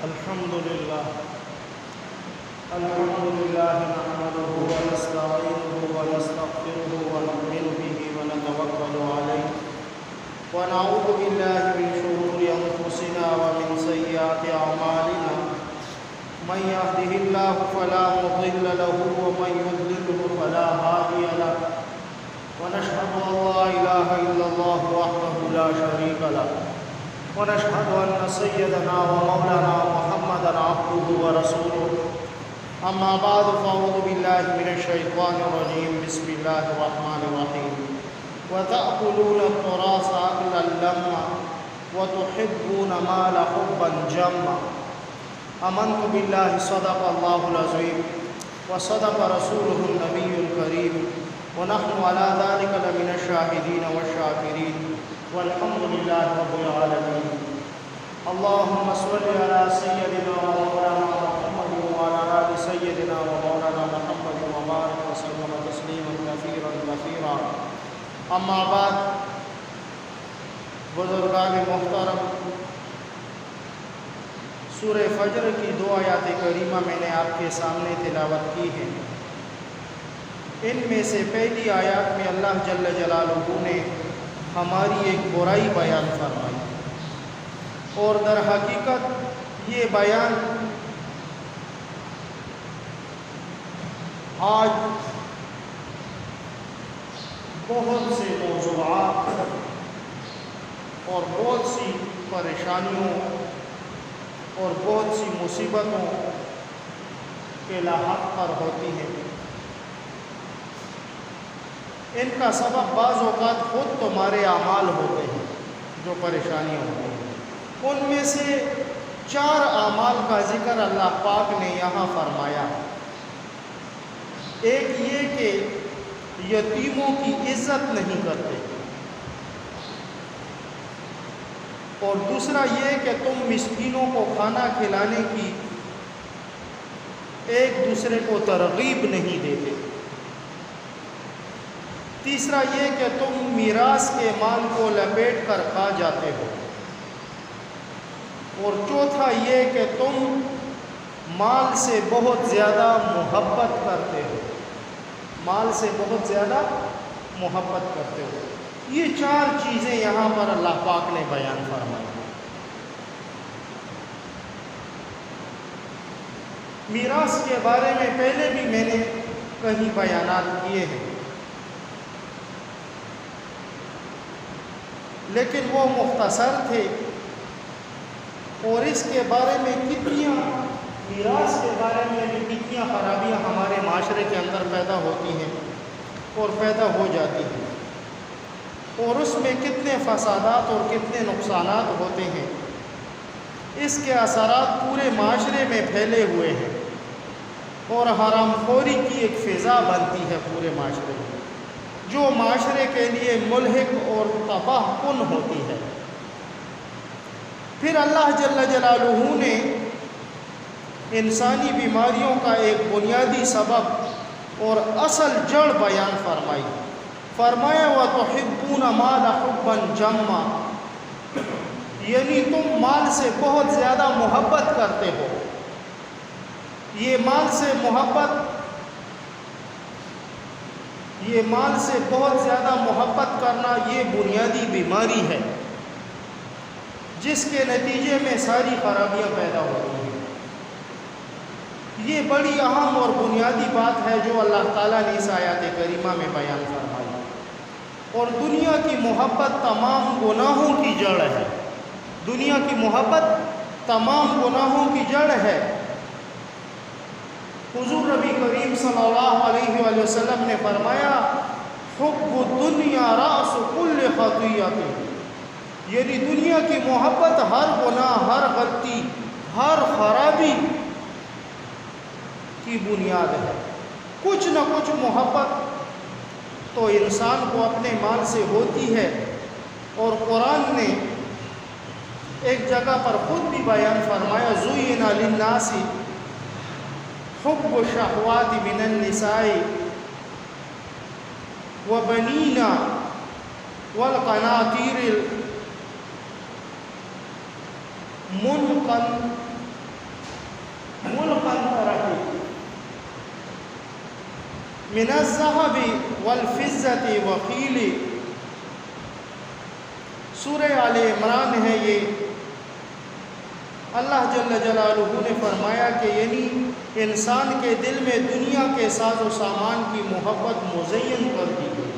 الحمد لله نحمده ونستعينه ونستغفره ونؤمن به ونتوكل عليه ونعوذ بالله من شرور أنفسنا ومن سيئات أعمالنا من يهده الله فلا مضل له ومن يضلله فلا هادي له ونشهد أن لا إله إلا الله وحده لا شريك له ونشهد أن سيدنا ومولانا محمدا عبده ورسوله أما بعد فأعوذ بالله من الشيطان الرجيم بسم الله الرحمن الرحيم وتأكلون التراث أكلا لما وتحبون المال حبا جما آمنت بالله صدق الله العظيم وصدق رسوله النبي الكريم ونحن على ذلك لمن الشاهدين والشاكرين والحمد لله رب العالمين اللهم صل على سيدنا ومولانا محمد وعلى آل سيدنا ومولانا محمد وبارك وسلم تسليما كثيرا كثيرا اما بعد بزرگان محترم سورہ فجر کی دو آیات کریمہ میں نے آپ کے سامنے تلاوت کی ہے۔ ان میں سے پہلی آیات میں اللہ جل جلالہ نے ہماری ایک برائی بیان فرمائی اور در حقیقت یہ بیان آج بہت سے موضوعات اور بہت سی پریشانیوں اور بہت سی مصیبتوں کے لاحق پر ہوتی ہیں۔ ان کا سبب بعض اوقات خود تمہارے اعمال ہوتے ہیں جو پریشانیاں ہوتی ہیں۔ ان میں سے 4 اعمال کا ذکر اللہ پاک نے یہاں فرمایا۔ ایک یہ کہ یتیموں کی عزت نہیں کرتے، اور دوسرا یہ کہ تم مسکینوں کو کھانا کھلانے کی ایک دوسرے کو ترغیب نہیں دیتے، تیسرا یہ کہ تم میراث کے مال کو لپیٹ کر کھا جاتے ہو، اور چوتھا یہ کہ تم مال سے بہت زیادہ محبت کرتے ہو، مال سے بہت زیادہ محبت کرتے ہو۔ یہ 4 چیزیں یہاں پر اللہ پاک نے بیان فرمائی۔ میراث کے بارے میں پہلے بھی میں نے کہیں بیانات کیے ہیں، لیکن وہ مختصر تھے، اور اس کے بارے میں میراث کے بارے میں بھی کتنی خرابیاں ہمارے معاشرے کے اندر پیدا ہوتی ہیں اور پیدا ہو جاتی ہیں، اور اس میں کتنے فسادات اور کتنے نقصانات ہوتے ہیں۔ اس کے اثرات پورے معاشرے میں پھیلے ہوئے ہیں، اور حرام خوری کی ایک فضا بنتی ہے پورے معاشرے میں، جو معاشرے کے لیے ملحق اور تباہ کن ہوتی ہے۔ پھر اللہ جل جلالہ نے انسانی بیماریوں کا ایک بنیادی سبب اور اصل جڑ بیان فرمائی۔ فرمایا وَتُحِبُّونَ الْمَالَ حُبًّا جَمًّا، یعنی تم مال سے بہت زیادہ محبت کرتے ہو۔ یہ مال سے بہت زیادہ محبت کرنا یہ بنیادی بیماری ہے، جس کے نتیجے میں ساری خرابیاں پیدا ہوتی ہیں۔ یہ بڑی اہم اور بنیادی بات ہے جو اللہ تعالیٰ نے اس آیات کریمہ میں بیان فرمائی، اور دنیا کی محبت تمام گناہوں کی جڑ ہے۔ دنیا کی محبت تمام گناہوں کی جڑ ہے۔ حضور نبی کریم صلی اللہ علیہ وآلہ وسلم نے فرمایا حب الدنیا رأس کل خطیئۃ، یعنی دنیا کی محبت ہر گناہ، ہر غلطی، ہر خرابی کی بنیاد ہے۔ کچھ نہ کچھ محبت تو انسان کو اپنے مال سے ہوتی ہے، اور قرآن نے ایک جگہ پر خود بھی بیان فرمایا زُیِّنَ لِلنَّاسِ حُبُّ الشَّهَوَاتِ مِنَ النِّسَاءِ وَبَنِينَ وَالْقَنَاطِيرِ ملقا ترکی من الذهب والفضة وقیل. سورہ آل عمران ہے یہ. اللہ جل جلالہ نے فرمایا کہ یعنی انسان کے دل میں دنیا کے ساز و سامان کی محبت مزین کر دی گئی.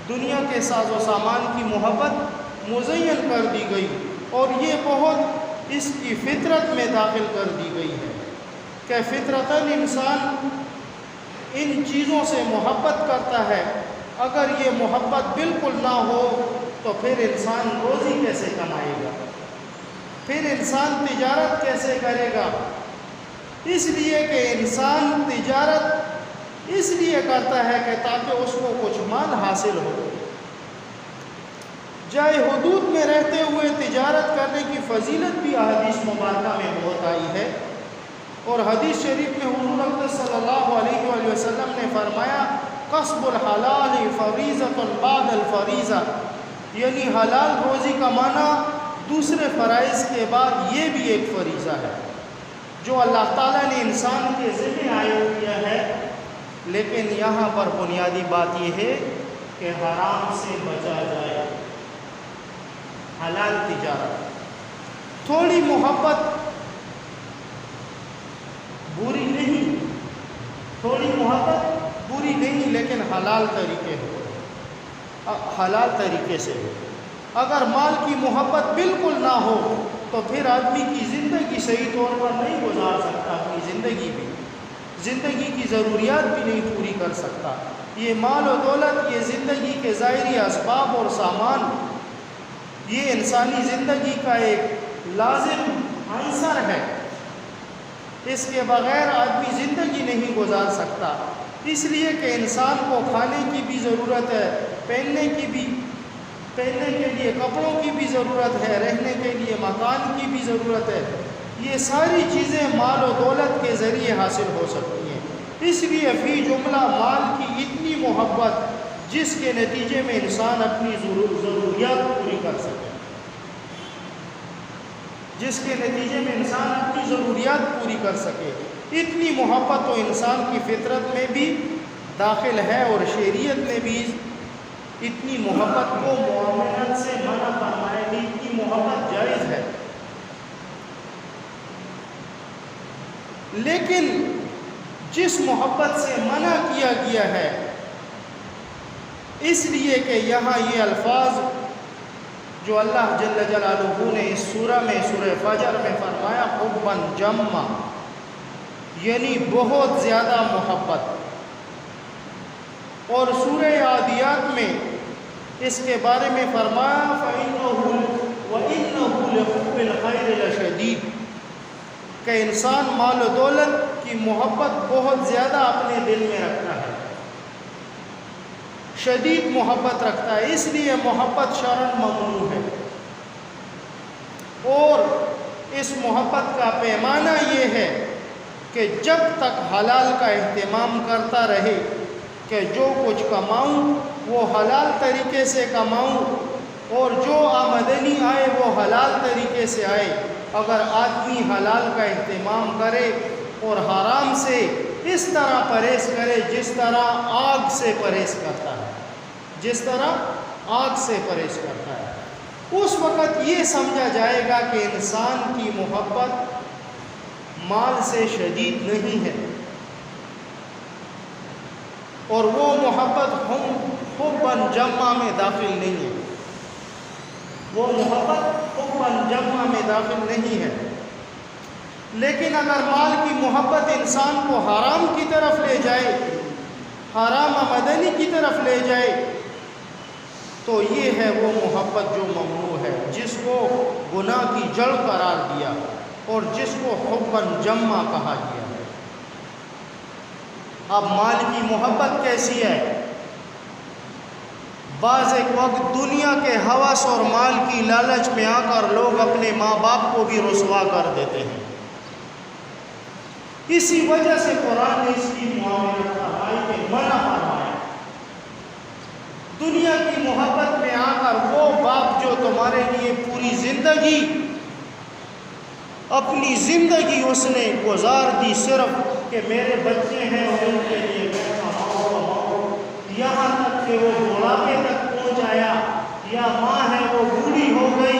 دنیا کے ساز و سامان کی محبت مزین کر دی گئی اور یہ بہت اس کی فطرت میں داخل کر دی گئی ہے کہ فطرتاً انسان ان چیزوں سے محبت کرتا ہے. اگر یہ محبت بالکل نہ ہو تو پھر انسان روزی کیسے کمائے گا؟ پھر انسان تجارت کیسے کرے گا؟ اس لیے کہ انسان تجارت اس لیے کرتا ہے کہ تاکہ اس کو کچھ مال حاصل ہو. جائے حدود میں رہتے ہوئے تجارت کرنے کی فضیلت بھی احادیث مبارکہ میں بہت آئی ہے. اور حدیث شریف میں حضور اقدس صلی اللہ علیہ وآلہ وسلم نے فرمایا قصب الحلال فریضۃ بعد الفریضہ، یعنی حلال روزی کمانا دوسرے فرائض کے بعد یہ بھی ایک فریضہ ہے جو اللہ تعالیٰ نے انسان کے ذمہ عائد کیا ہے. لیکن یہاں پر بنیادی بات یہ ہے کہ حرام سے بچا جائے. حلال تجارت، تھوڑی محبت بری نہیں، تھوڑی محبت بری نہیں، لیکن حلال طریقے ہو، حلال طریقے سے ہو. اگر مال کی محبت بالکل نہ ہو تو پھر آدمی کی زندگی صحیح طور پر نہیں گزار سکتا. اپنی زندگی کی ضروریات بھی نہیں پوری کر سکتا. یہ مال و دولت، یہ زندگی کے ظاہری اسباب اور سامان، یہ انسانی زندگی کا ایک لازم عنصر ہے. اس کے بغیر آدمی زندگی نہیں گزار سکتا. اس لیے کہ انسان کو کھانے کی بھی ضرورت ہے، پہننے کے لیے کپڑوں کی بھی ضرورت ہے، رہنے کے لیے مکان کی بھی ضرورت ہے. یہ ساری چیزیں مال و دولت کے ذریعے حاصل ہو سکتی ہیں. اس لیے فی جملہ مال کی اتنی محبت جس کے نتیجے میں انسان اپنی ضروریات پوری کر سکے، اتنی محبت تو انسان کی فطرت میں بھی داخل ہے. اور شریعت نے بھی اتنی محبت کو معاملات سے منع فرمایا کہ اتنی محبت جائز ہے. لیکن جس محبت سے منع کیا گیا ہے، اس لیے کہ یہاں یہ الفاظ جو اللہ جل جلالہ نے اس سورہ فجر میں فرمایا حبا جما، یعنی بہت زیادہ محبت. اور سورہ عادیات میں اس کے بارے میں فرمایا وَإِنَّهُ لِحُبِّ الْخَيْرِ لَشَدِيدٌ، کہ انسان مال و دولت کی محبت بہت زیادہ اپنے دل میں رکھتا ہے، شدید محبت رکھتا ہے. اس لیے محبت شرعاً ممنوع ہے. اور اس محبت کا پیمانہ یہ ہے کہ جب تک حلال کا اہتمام کرتا رہے کہ جو کچھ کماؤں وہ حلال طریقے سے کماؤں اور جو آمدنی آئے وہ حلال طریقے سے آئے. اگر آدمی حلال کا اہتمام کرے اور حرام سے اس طرح پرہیز کرے جس طرح آگ سے پرہیز کرتا ہے، اس وقت یہ سمجھا جائے گا کہ انسان کی محبت مال سے شدید نہیں ہے. اور وہ محبت حبا جما میں داخل نہیں ہے. لیکن اگر مال کی محبت انسان کو حرام کی طرف لے جائے، حرام آمدنی کی طرف لے جائے، تو یہ ہے وہ محبت جو ممنوع ہے، جس کو گناہ کی جڑ قرار دیا اور جس کو حبا جما کہا گیا ہے. اب مال کی محبت کیسی ہے؟ بعض ایک وقت دنیا کے ہوس اور مال کی لالچ میں آ کر لوگ اپنے ماں باپ کو بھی رسوا کر دیتے ہیں. اسی وجہ سے قرآن نے اس کی معاملت فرمائی کہ منع فرمایا. دنیا کی محبت میں آ کر وہ باپ جو تمہارے لیے پوری زندگی اپنی زندگی اس نے گزار دی صرف کہ میرے بچے ہیں ان کے لیے میں کماؤں، یہاں تک کہ وہ بڑھاپے تک پہنچ آیا، یا ماں ہے وہ بوڑھی ہو گئی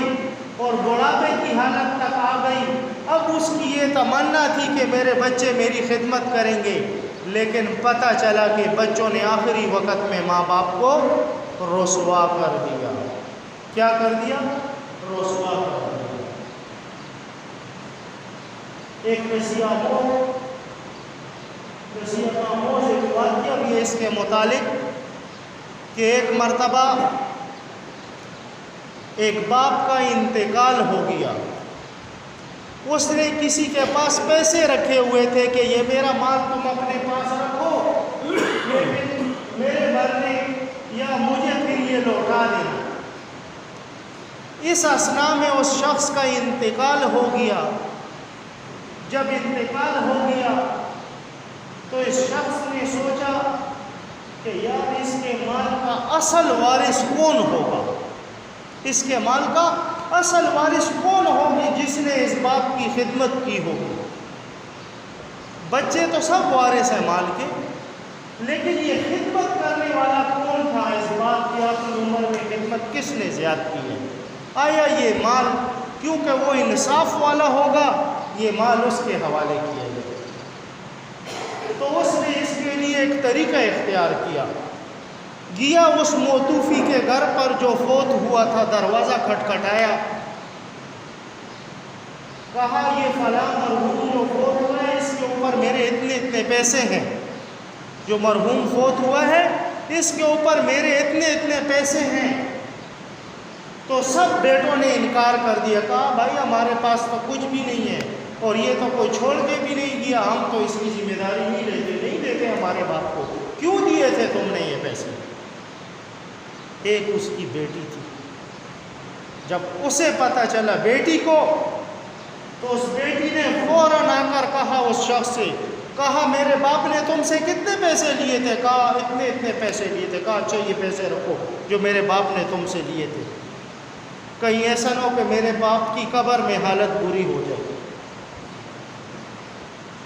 اور بڑھاپے کی حالت تک آ گئی۔ اب اس کی یہ تمنا تھی کہ میرے بچے میری خدمت کریں گے، لیکن پتہ چلا کہ بچوں نے آخری وقت میں ماں باپ کو رسوا کر دیا۔ کیا کر دیا؟ رسوا کر دیا۔ ایک قصہ موز ایک واقعہ بھی ہے اس کے متعلق کہ ایک مرتبہ ایک باپ کا انتقال ہو گیا۔ اس نے کسی کے پاس پیسے رکھے ہوئے تھے کہ یہ میرا مال تم اپنے پاس رکھو، لیکن میرے مرنے یا مجھے پھر یہ لوٹا دینا۔ اس اثناء میں اس شخص کا انتقال ہو گیا۔ جب انتقال ہو گیا تو اس شخص نے سوچا کہ یار اس کے مال کا اصل وارث کون ہوگا، اس کے مال کا اصل وارث کون ہوگی جس نے اس باپ کی خدمت کی ہوگی۔ بچے تو سب وارث ہیں مال کے، لیکن یہ خدمت کرنے والا کون تھا؟ اس باپ کی اپنی عمر میں خدمت کس نے زیادہ کی ہے؟ آیا یہ مال کیونکہ وہ انصاف والا ہوگا، یہ مال اس کے حوالے کیا گیا۔ تو اس نے اس کے لیے ایک طریقہ اختیار کیا، گیا اس موتوفی کے گھر پر جو فوت ہوا تھا، دروازہ کھٹکھٹایا، کہا یہ فلاں مرحوم جو فوت ہوا ہے اس کے اوپر میرے اتنے پیسے ہیں، جو مرحوم فوت ہوا ہے اس کے اوپر میرے اتنے پیسے ہیں۔ تو سب بیٹوں نے انکار کر دیا، کہا بھائی ہمارے پاس تو کچھ بھی نہیں ہے، اور یہ تو کوئی چھوڑ کے بھی نہیں گیا، ہم تو اس کی ذمہ داری نہیں دیتے ہمارے باپ کو، کیوں دیے تھے تم نے یہ پیسے؟ ایک اس کی بیٹی تھی، جب اسے پتہ چلا بیٹی کو، تو اس بیٹی نے فوراً آ کر کہا اس شخص سے، کہا میرے باپ نے تم سے کتنے پیسے لیے تھے؟ کہا اتنے پیسے لیے تھے۔ کہا اچھا یہ پیسے رکھو جو میرے باپ نے تم سے لیے تھے، کہیں ایسا نہ ہو کہ میرے باپ کی قبر میں حالت بری ہو جائے۔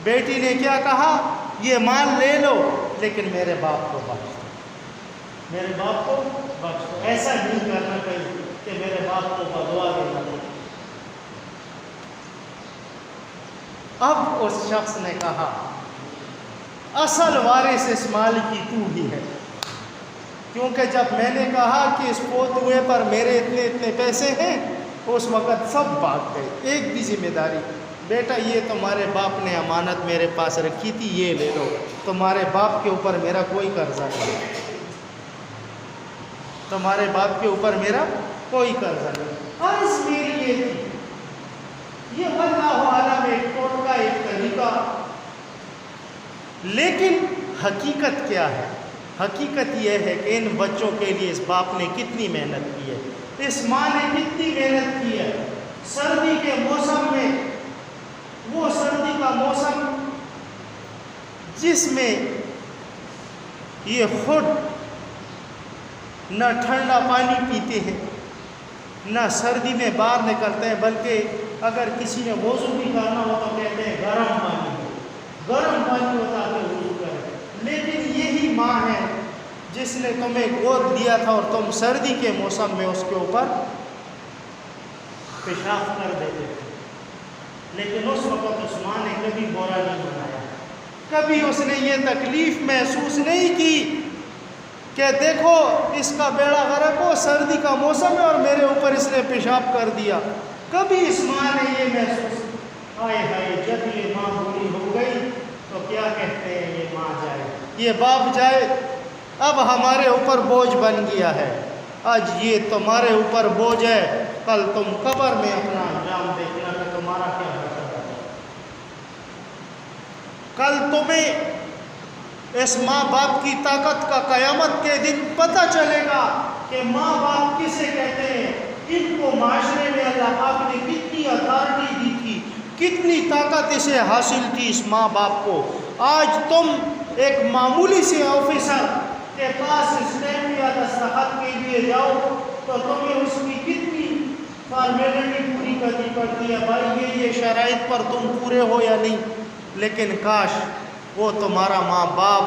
بیٹی نے کیا کہا؟ یہ مال لے لو لیکن میرے باپ کو بخش دو، میرے باپ کو بخش دو، ایسا نہیں کرنا کہیں کہ میرے باپ کو بدوا دینا۔ اب اس شخص نے کہا اصل وارث اس مال کی تو ہی ہے، کیونکہ جب میں نے کہا کہ اس فوت ہوئے پر میرے اتنے پیسے ہیں، اس وقت سب بھاگ گئے، ایک بھی ذمہ داری، بیٹا یہ تمہارے باپ نے امانت میرے پاس رکھی تھی، یہ لے لو، تمہارے باپ کے اوپر میرا کوئی قرضہ نہیں، تمہارے باپ کے اوپر میرا کوئی قرضہ نہیں۔ عرض میری یہ تھی، یہ واللہ عالم ایک ٹوٹکا، ایک طریقہ، لیکن حقیقت کیا ہے؟ حقیقت یہ ہے کہ ان بچوں کے لیے اس باپ نے کتنی محنت کی ہے، اس ماں نے کتنی محنت کی ہے۔ سردی کے موسم میں، وہ سردی کا موسم جس میں یہ خود نہ ٹھنڈا پانی پیتے ہیں، نہ سردی میں باہر نکلتے ہیں، بلکہ اگر کسی نے وضو بھی کرنا ہو تو کہتے ہیں گرم پانی ہوتا ہے وضو کریں۔ لیکن یہی ماں ہے جس نے تمہیں گود دیا تھا اور تم سردی کے موسم میں اس کے اوپر پیشاب کر دیتے تھے، لیکن اس وقت اس ماں نے کبھی برا نہیں بنایا، کبھی اس نے یہ تکلیف محسوس نہیں کی کہ دیکھو اس کا بیڑا غرق ہو، سردی کا موسم ہے اور میرے اوپر اس نے پیشاب کر دیا۔ کبھی اس ماں نے یہ محسوس، ہائے جب یہ ماں بوڑھی ہو گئی تو کیا کہتے ہیں یہ ماں جائے، یہ باپ جائے، اب ہمارے اوپر بوجھ بن گیا ہے، آج یہ تمہارے اوپر بوجھ ہے، کل تم قبر میں اپنا انجام دیکھنا کہ تمہارا کیا حشر ہے۔ کل تمہیں اس ماں باپ کی طاقت کا قیامت کے دن پتہ چلے گا کہ ماں باپ کسے کہتے ہیں، ان کو معاشرے میں اللہ پاک نے کتنی اتھارٹی دی تھی، کتنی طاقت اسے حاصل تھی اس ماں باپ کو۔ آج تم ایک معمولی سے آفیسر کے پاس اسٹیمپ یا دستخط کے لیے جاؤ تو تمہیں اس کی کتنی فارمیلٹی پوری کرنی پڑتی ہے، بھائی یہ شرائط پر تم پورے ہو یا نہیں. لیکن کاش وہ تمہارا ماں باپ،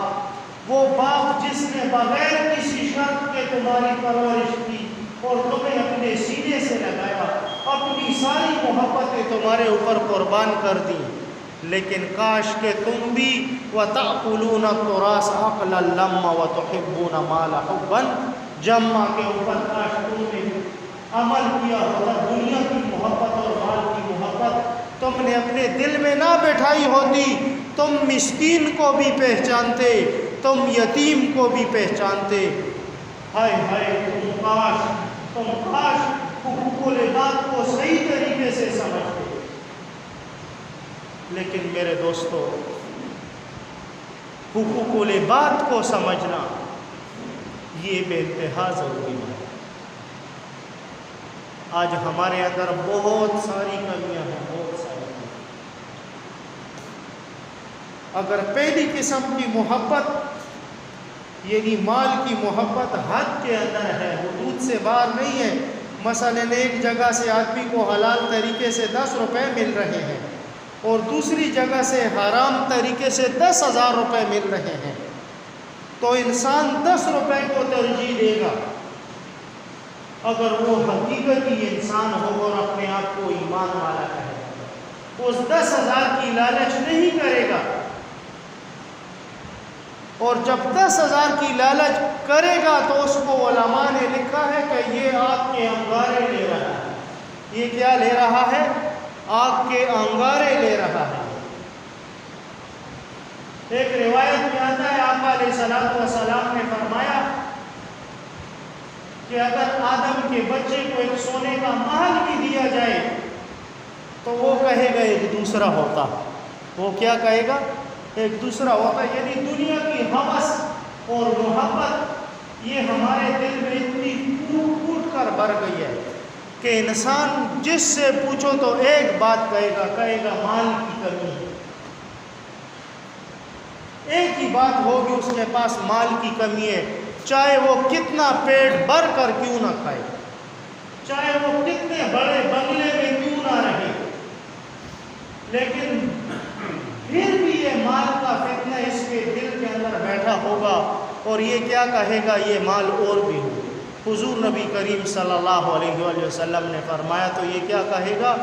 وہ باپ جس نے بغیر کسی شرط کے تمہاری پرورش کی اور تمہیں اپنے سینے سے لگایا، اپنی ساری محبتیں تمہارے اوپر قربان کر دی، لیکن کاش کہ تم بھی وَتَأْكُلُونَ التُّرَاثَ أَكْلًا لَمًّا وَتُحِبُّونَ الْمَالَ حُبًّا جَمًّا کے اوپر کاش تم نے عمل کیا ہوتا. دنیا کی محبت اور مال کی محبت تم نے اپنے دل میں نہ بیٹھائی ہوتی، تم مسکین کو بھی پہچانتے، تم یتیم کو بھی پہچانتے. ہائے ہائے تم کاش حقوق العباد کو صحیح طریقے سے سمجھتے. لیکن میرے دوستو، حقوق العباد کو سمجھنا یہ بے انتہا ضروری ہے. آج ہمارے اندر بہت ساری کمیاں ہیں، بہت ساری. اگر پہلی قسم کی محبت یعنی مال کی محبت حد کے اندر ہے، حدود سے باہر نہیں ہے، مثلا ایک جگہ سے آدمی کو حلال طریقے سے 10 روپے مل رہے ہیں اور دوسری جگہ سے حرام طریقے سے 10,000 روپے مل رہے ہیں، تو انسان 10 روپے کو ترجیح دے گا اگر وہ حقیقتی انسان ہو اور اپنے آپ کو ایمان والا کہے. اس 10,000 کی لالچ نہیں کرے گا، اور جب 10,000 کی لالچ کرے گا تو اس کو علماء نے لکھا ہے کہ یہ آگ کے انگارے لے رہا ہے. یہ کیا لے رہا ہے؟ آگ کے انگارے لے رہا ہے. ایک روایت میں آتا ہے آقا علیہ السلام نے فرمایا کہ اگر آدم کے بچے کو ایک سونے کا محل بھی دیا جائے تو وہ کہے گا ایک دوسرا ہوتا. وہ کیا کہے گا؟ ایک دوسرا ہوتا. یعنی دنیا کی ہوس اور محبت یہ ہمارے دل میں اتنی ٹوٹ ٹوٹ کر بھر گئی ہے کہ انسان جس سے پوچھو تو ایک بات کہے گا مال کی کمی ہے. ایک ہی بات ہوگی اس کے پاس، مال کی کمی ہے. چاہے وہ کتنا پیٹ بھر کر کیوں نہ کھائے، چاہے وہ کتنے بڑے بنگلے میں کیوں نہ رہے، لیکن پھر بھی یہ مال کا فتنہ اس کے دل کے اندر بیٹھا ہوگا اور یہ کیا کہے گا یہ مال اور بھی ہو. حضور نبی کریم صلی اللہ علیہ وآلہ وسلم نے فرمایا تو یہ کیا کہے گا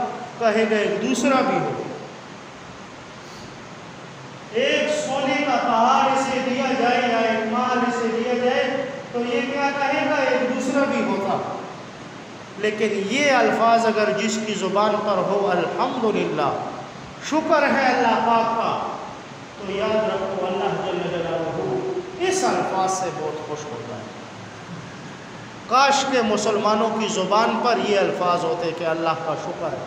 ایک دوسرا بھی ہو. ایک سونے کا پہاڑ اسے دیا جائے یا ایک مال اسے دیا جائے تو یہ کیا کہے گا ایک دوسرا بھی ہوتا. لیکن یہ الفاظ اگر جس کی زبان پر ہو الحمدللہ، شکر ہے اللہ پاک کا، تو یاد رکھو اللہ جل جلالہ اس الفاظ سے بہت خوش ہوتا ہے. کاش کے مسلمانوں کی زبان پر یہ الفاظ ہوتے کہ اللہ کا شکر ہے،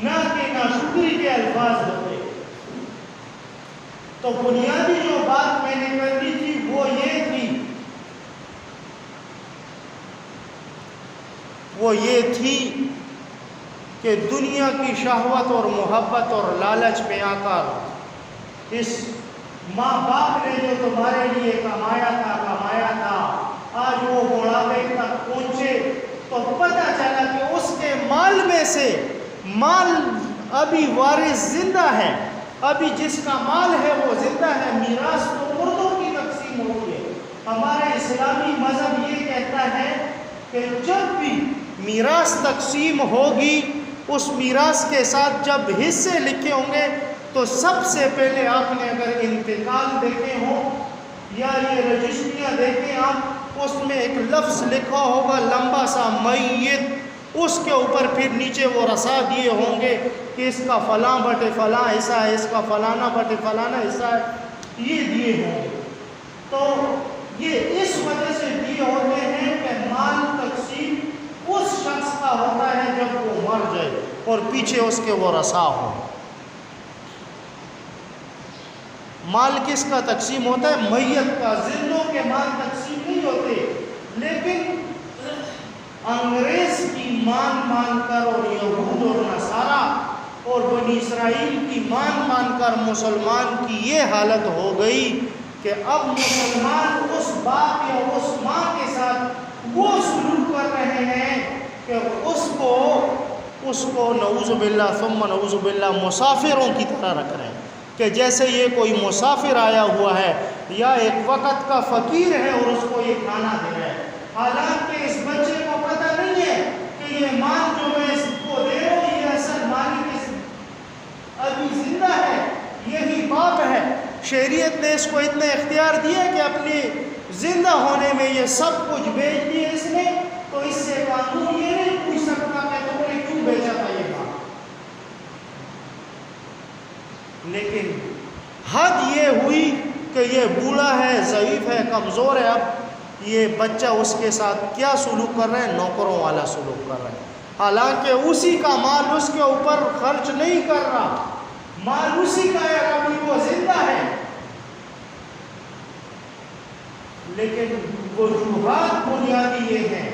نہ کہ ناشکری کے الفاظ ہوتے. تو بنیادی جو بات میں نے کرنی تھی وہ یہ تھی کہ دنیا کی شہوت اور محبت اور لالچ میں آ کر اس ماں باپ نے جو تمہارے لیے کمایا تھا آج وہ بڑھاپے تک پہنچے تو پتہ چلا کہ اس کے مال میں سے مال ابھی وارث زندہ ہے، ابھی جس کا مال ہے وہ زندہ ہے. میراث تو مردوں کی تقسیم ہوتی ہے. ہمارے اسلامی مذہب یہ کہتا ہے کہ جب بھی میراث تقسیم ہوگی اس میراث کے ساتھ جب حصے لکھے ہوں گے تو سب سے پہلے آپ نے اگر انتقال دیکھے ہوں یا یہ رجسٹریاں دیکھیں آپ، اس میں ایک لفظ لکھا ہوگا لمبا سا میت، اس کے اوپر پھر نیچے وہ رسا دیے ہوں گے کہ اس کا فلاں بٹے فلاں حصہ ہے، اس کا فلانا بٹے فلانا حصہ ہے، یہ دیے ہوں گے. تو یہ اس وجہ سے دیے ہوتے ہیں کہ مال تقسیم اس شخص کا ہوتا ہے جب وہ مر جائے اور پیچھے اس کے وہ رسا ہو. مال کس کا تقسیم ہوتا ہے؟ میت کا. زندوں کے مال تقسیم نہیں ہوتے. لیکن انگریز کی مان کر اور یہود اور نصارہ اور بنی اسرائیل کی مان کر مسلمان کی یہ حالت ہو گئی کہ اب مسلمان اس باپ یا اس ماں کے ساتھ وہ سلوک کر رہے ہیں کہ اس کو نعوذ باللہ ثم نعوذ باللہ مسافروں کی طرح رکھ رہے ہیں کہ جیسے یہ کوئی مسافر آیا ہوا ہے یا ایک وقت کا فقیر ہے اور اس کو یہ کھانا دے رہا ہے، حالانکہ اس بچے کو پتہ نہیں ہے کہ یہ مال جو میں اس کو دے رہا ہوں یہ اصل مالک اس ابھی زندہ ہے، یہی باپ ہے۔ شریعت نے اس کو اتنا اختیار دیا کہ اپنے زندہ ہونے میں یہ سب کچھ بیچ دیا اس نے، تو اس سے قانون یہ نہیں پوچھ سکتا کہ تم نے کیوں بیچا تھا یہ کام۔ لیکن حد یہ ہوئی کہ یہ بوڑھا ہے، ضعیف ہے، کمزور ہے، اب یہ بچہ اس کے ساتھ کیا سلوک کر رہے ہیں؟ نوکروں والا سلوک کر رہے ہیں، حالانکہ اسی کا مال اس کے اوپر خرچ نہیں کر رہا، مال اسی کا ہے، ابھی وہ زندہ ہے۔ لیکن وجوہات بنیادی یہ ہے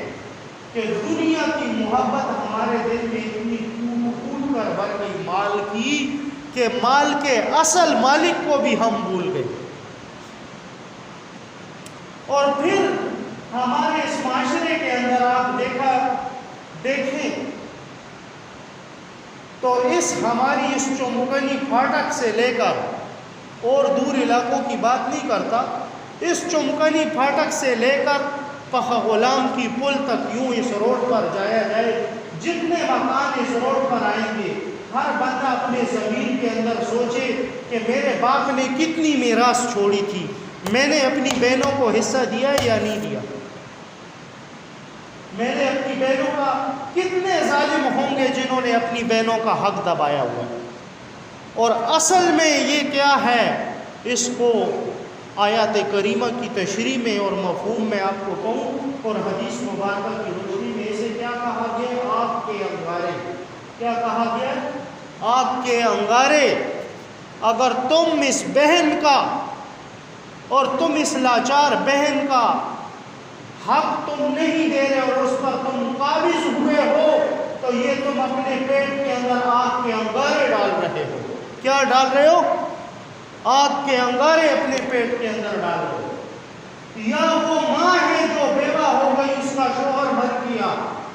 کہ دنیا کی محبت ہمارے دل میں اتنی پھول کر بھر گئی مال کی کہ مال کے اصل مالک کو بھی ہم بھول گئے۔ اور پھر ہمارے اس معاشرے کے اندر آپ دیکھیں تو ہماری اس چمکنی پھاٹک سے لے کر اور دور علاقوں کی بات نہیں کرتا، اس چمکنی پھاٹک سے لے کر پخ غلام کی پل تک یوں اس روڈ پر جایا جائے، جتنے مکان اس روڈ پر آئیں گے ہر بندہ اپنے زمین کے اندر سوچے کہ میرے باپ نے کتنی میراث چھوڑی تھی، میں نے اپنی بہنوں کو حصہ دیا یا نہیں دیا، میں نے اپنی بہنوں کا، کتنے ظالم ہوں گے جنہوں نے اپنی بہنوں کا حق دبایا ہوا ہے۔ اور اصل میں یہ کیا ہے، اس کو آیات کریمہ کی تشریح میں اور مفہوم میں آپ کو کہوں اور حدیث مبارکہ کی روشنی میں اسے کیا کہا گیا؟ آگ کے انگارے۔ کیا کہا گیا؟ آگ کے انگارے۔ اگر تم اس بہن کا اور تم اس لاچار بہن کا حق تم نہیں دے رہے اور اس پر تم قابض ہوئے ہو تو یہ تم اپنے پیٹ کے اندر آگ کے انگارے ڈال رہے ہو۔ کیا ڈال رہے ہو؟ آگ کے انگارے اپنے پیٹ کے اندر ڈال رہے ہو۔ یا وہ ماں ہے جو بیوہ ہو گئی، اس کا شوہر مر گیا،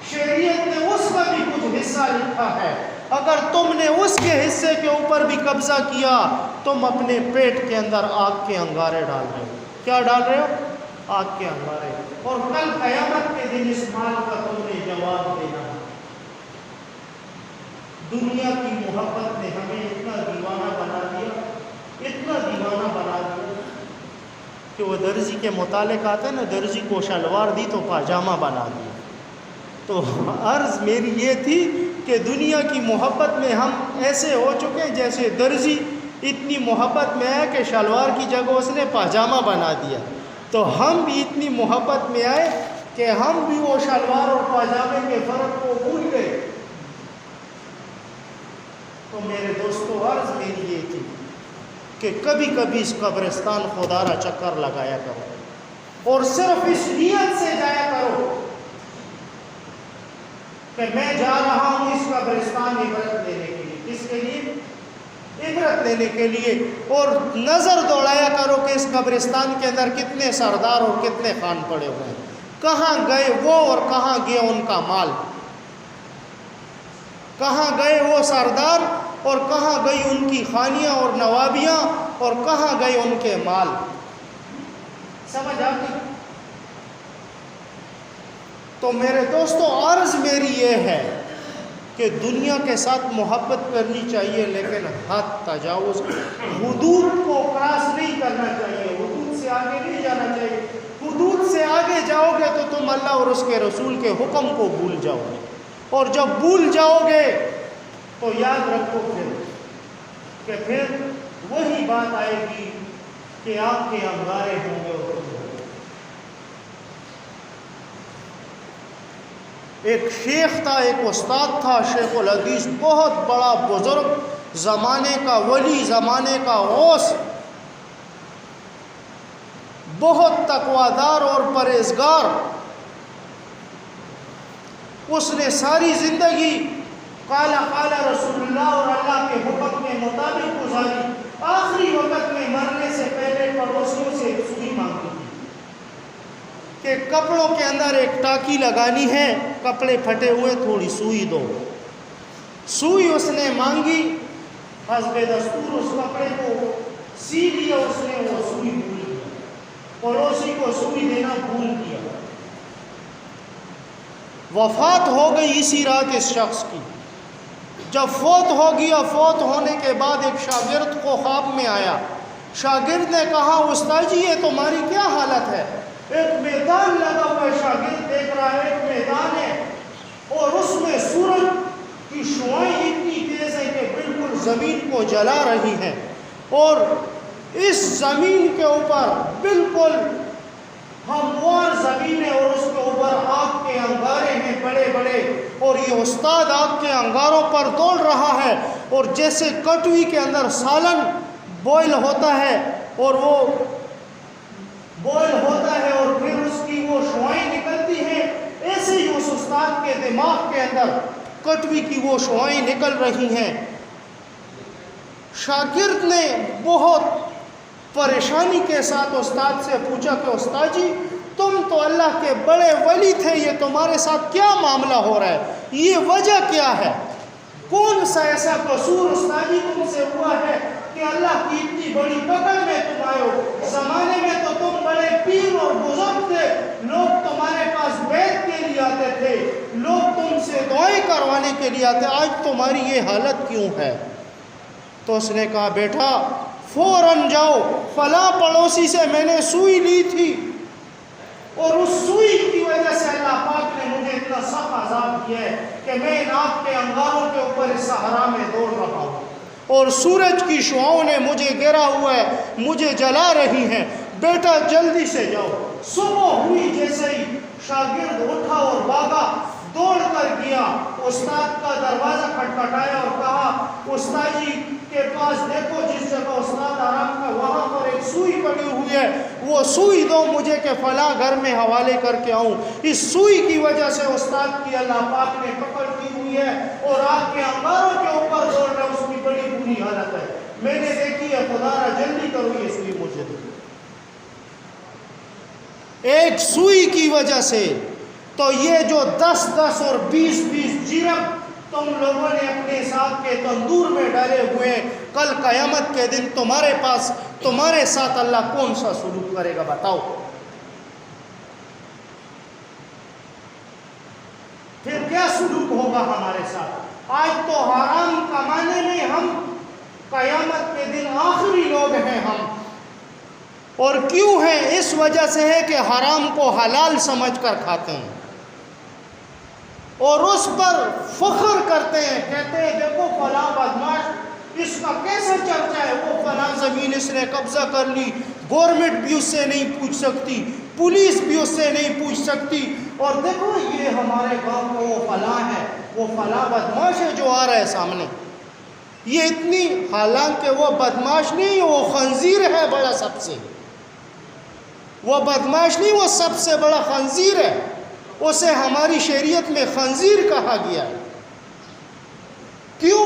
شریعت نے اس کا بھی کچھ حصہ لکھا ہے، اگر تم نے اس کے حصے کے اوپر بھی قبضہ کیا تم اپنے پیٹ کے اندر آگ کے انگارے ڈال رہے ہو۔ کیا ڈال رہے ہو؟ آگ کے انگارے۔ اور کل قیامت کے دن اس مال کا تم نے جواب دینا ہے۔ دنیا کی محبت نے ہمیں اتنا دیوانہ بنا دیا، اتنا دیوانہ بنا دیا کہ وہ درزی کے متعلق آتا ہے نا، درزی کو شلوار دی تو پاجامہ بنا دیا۔ تو عرض میری یہ تھی کہ دنیا کی محبت میں ہم ایسے ہو چکے ہیں جیسے درزی اتنی محبت میں ہے کہ شلوار کی جگہ اس نے پاجامہ بنا دیا، تو ہم بھی اتنی محبت میں آئے کہ ہم بھی وہ شلوار اور پاجامے کے فرق کو بھول گئے۔ تو میرے دوستو عرض میری یہ تھی کہ کبھی کبھی اس قبرستان خدارہ چکر لگایا کرو اور صرف اس نیت سے جایا کرو کہ میں جا رہا ہوں اس قبرستان عبرت لینے کے لیے۔ کس کے لیے؟ عبرت لینے کے لیے۔ اور نظر دوڑایا کرو کہ اس قبرستان کے اندر کتنے سردار اور کتنے خان پڑے ہوئے ہیں، کہاں گئے وہ اور کہاں گیا ان کا مال، کہاں گئے وہ سردار اور کہاں گئی ان کی خانیاں اور نوابیاں اور کہاں گئے ان کے مال۔ سمجھ آتی؟ تو میرے دوستو عرض میری یہ ہے کہ دنیا کے ساتھ محبت کرنی چاہیے، لیکن حد تجاوز، حدود کو کراس نہیں کرنا چاہیے، حدود سے آگے نہیں جانا چاہیے۔ حدود سے آگے جاؤ گے تو تم اللہ اور اس کے رسول کے حکم کو بھول جاؤ گے، اور جب بھول جاؤ گے تو یاد رکھو کہ پھر وہی بات آئے گی کہ آپ کے انگارے ہوں گے اور تم ہوں گے۔ ایک شیخ تھا، ایک استاد تھا، شیخ الحدیث، بہت بڑا بزرگ، زمانے کا ولی، زمانے کا غوث، بہت تقویدار اور پرہیزگار۔ اس نے ساری زندگی قال قال رسول اللہ اور اللہ کے حکم کے مطابق گزاری۔ آخری وقت میں مرنے سے پہلے پڑوسیوں سے ایک سوئی مانگی تھی کہ کپڑوں کے اندر ایک ٹاکی لگانی ہے، کپڑے پھٹے ہوئے تھوڑی سوئی دو. سوئی اس نے مانگی, حسب دستور اس کپڑے کو سی لیا اس نے, وہ سوئی بھول گیا, پڑوسی کو سوئی دینا بھول گیا. وفات ہو گئی اسی رات اس شخص کی. جب فوت ہو گیا, فوت ہونے کے بعد ایک شاگرد کو خواب میں آیا. شاگرد نے کہا استاد جی یہ تمہاری کیا حالت ہے؟ ایک میدان لگا ہوا ہے, شاگرد دیکھ رہا ہے ایک میدان ہے اور اس میں سورج کی شعاعیں اتنی تیز ہیں کہ بالکل زمین کو جلا رہی ہیں, اور اس زمین کے اوپر بالکل ہموار زمین ہے اور اس کے اوپر آگ کے انگارے ہیں بڑے بڑے, اور یہ استاد آگ کے انگاروں پر دوڑ رہا ہے, اور جیسے کٹوی کے اندر سالن بوائل ہوتا ہے اور وہ بوائل ہوتا ہے اور پھر اس کی وہ شعاعیں نکلتی ہیں, ایسے ہی اس استاد کے دماغ کے اندر کٹوی کی وہ شعاعیں نکل رہی ہیں. شاگرد نے بہت پریشانی کے ساتھ استاد سے پوچھا کہ استاد جی تم تو اللہ کے بڑے ولی تھے, یہ تمہارے ساتھ کیا معاملہ ہو رہا ہے, یہ وجہ کیا ہے؟ کون سا ایسا قصور استاد جی تم سے ہوا ہے کہ اللہ کی اتنی بڑی پکڑ میں تم آئے ہو؟ زمانے میں تو تم بڑے پیر اور بزرگ تھے, لوگ تمہارے پاس بیعت کے لیے آتے تھے, لوگ تم سے دعائیں کروانے کے لیے آتے, آج تمہاری یہ حالت کیوں ہے؟ تو اس نے کہا بیٹا فوراً جاؤ, فلاں پڑوسی سے میں نے سوئی لی تھی اور اس سوئی کی وجہ سے اللہ پاک نے مجھے اتنا سخت عذاب کیا ہے کہ میں ان آگ کے انگاروں کے اوپر اس صحرا میں دوڑ رہا ہوں, اور سورج کی شعاؤں نے مجھے گھیرا ہوا ہے, مجھے جلا رہی ہیں, بیٹا جلدی سے جاؤ. صبح ہوئی جیسے ہی شاگرد اٹھا اور بھاگا, دوڑ کر گیا, استاد کا دروازہ کھٹکھٹایا اور کہا استاد جی کے پاس دیکھو, جس جگہ استاد آرام کا وہاں پر ایک سوئی پڑی ہوئی ہے, وہ سوئی دو مجھے کہ فلاں گھر میں حوالے کر کے آؤں. اس سوئی کی وجہ سے استاد کی اللہ پاک نے پکڑ کی ہوئی ہے اور آگ کے انگاروں کے اوپر دوڑ رہا, اس کی بڑی بری حالت ہے, میں نے دیکھی ہے, خدا را جلدی کرو یہ سوئی مجھے دو. ایک سوئی کی وجہ سے. تو یہ جو 10-10 اور 20-20 جرم تم لوگوں نے اپنے ساتھ کے تندور میں ڈالے ہوئے, کل قیامت کے دن تمہارے پاس تمہارے ساتھ اللہ کون سا سلوک کرے گا بتاؤ؟ پھر کیا سلوک ہوگا ہمارے ساتھ؟ آج تو حرام کمانے میں ہم قیامت کے دن آخری لوگ ہیں ہم. اور کیوں ہیں؟ اس وجہ سے ہے کہ حرام کو حلال سمجھ کر کھاتے ہیں اور اس پر فخر کرتے ہیں, کہتے ہیں دیکھو فلاں بدماش اس کا کیسا چرچا ہے, وہ فلاں زمین اس نے قبضہ کر لی, گورنمنٹ بھی اس سے نہیں پوچھ سکتی, پولیس بھی اس سے نہیں پوچھ سکتی, اور دیکھو یہ ہمارے گاؤں کو وہ فلاں ہے, وہ فلاں بدماش ہے جو آ رہا ہے سامنے. یہ اتنی, حالانکہ وہ بدماش نہیں, وہ خنزیر ہے بڑا سب سے, وہ بدماش نہیں, وہ سب سے بڑا خنزیر ہے, اسے ہماری شریعت میں خنزیر کہا گیا ہے. کیوں؟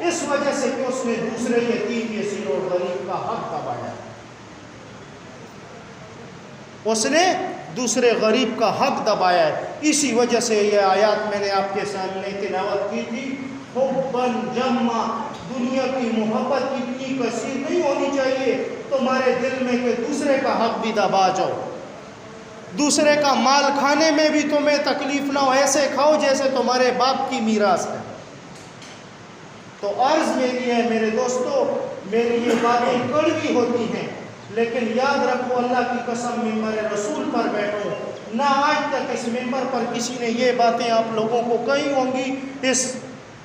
اس وجہ سے کہ اس نے دوسرے یتیم یسیر اور غریب کا حق دبایا, اس نے دوسرے غریب کا حق دبایا ہے. اسی وجہ سے یہ آیات میں نے آپ کے سامنے تلاوت کی تھی, حباً جما, دنیا کی محبت اتنی کثیر نہیں ہونی چاہیے تمہارے دل میں کہ دوسرے کا حق بھی دبا جاؤ, دوسرے کا مال کھانے میں بھی تمہیں تکلیف نہ ہو, ایسے کھاؤ جیسے تمہارے باپ کی میراث ہے. تو عرض میری ہے میرے دوستو, میری یہ باتیں کڑوی ہوتی ہیں, لیکن یاد رکھو اللہ کی قسم ممبر رسول پر بیٹھو, نہ آج تک اس ممبر پر کسی نے یہ باتیں آپ لوگوں کو کہی ہوں گی اس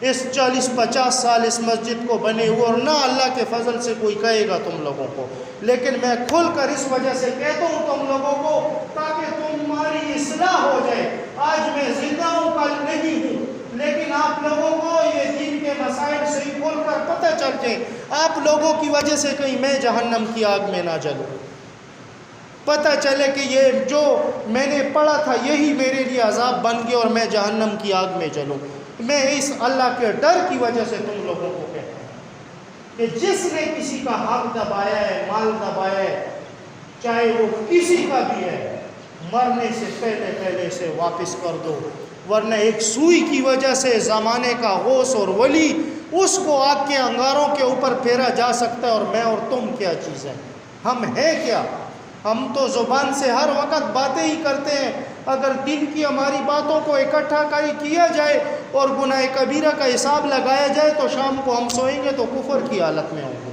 40-50 سال اس مسجد کو بنے ہوئے, اور نہ اللہ کے فضل سے کوئی کہے گا تم لوگوں کو. لیکن میں کھل کر اس وجہ سے کہتا ہوں تم لوگوں کو تاکہ تمہاری اصلاح ہو جائے. آج میں زندہ ہوں, کل نہیں ہوں, لیکن آپ لوگوں کو یہ دین کے مسائل صحیح کھول کر پتہ چل جائے, آپ لوگوں کی وجہ سے کہیں میں جہنم کی آگ میں نہ جلوں. پتہ چلے کہ یہ جو میں نے پڑھا تھا یہی میرے لیے عذاب بن گیا اور میں جہنم کی آگ میں جلوں. میں اس اللہ کے ڈر کی وجہ سے تم لوگوں کو کہتا ہوں کہ جس نے کسی کا حق دبایا ہے, مال دبایا ہے, چاہے وہ کسی کا بھی ہے, مرنے سے پہلے سے واپس کر دو، ورنہ ایک سوئی کی وجہ سے زمانے کا غوث اور ولی اس کو آگ کے انگاروں کے اوپر پھیرا جا سکتا ہے، اور میں اور تم کیا چیز ہے؟ ہم ہیں کیا؟ ہم تو زبان سے ہر وقت باتیں ہی کرتے ہیں۔ اگر دن کی ہماری باتوں کو اکٹھا کیا جائے اور گناہ کبیرہ کا حساب لگایا جائے تو شام کو ہم سوئیں گے تو کفر کی حالت میں ہوں گے۔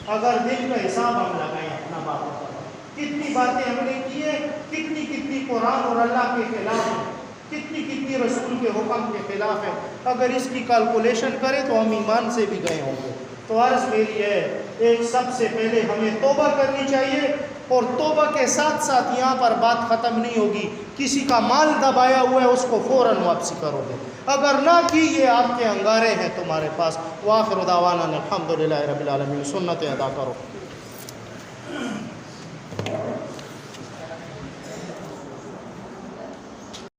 اگر دن کا حساب ہم لگائیں اپنا باتوں کا، کتنی باتیں ہم نے کی ہیں، کتنی قرآن اور اللہ کے خلاف ہیں، کتنی رسول کے حکم کے خلاف ہے، اگر اس کی کیلکولیشن کریں تو ہم ایمان سے بھی گئے ہوں گے۔ تو عرض میری ہے، ایک سب سے پہلے ہمیں توبہ کرنی چاہیے، اور توبہ کے ساتھ ساتھ یہاں پر بات ختم نہیں ہوگی، کسی کا مال دبایا ہوا ہے اس کو فوراً واپسی کرو گے، اگر نہ کی یہ آپ کے انگارے ہیں تمہارے پاس۔ وآخر دعوانا الحمدللہ رب العالمین، سنت ادا کرو۔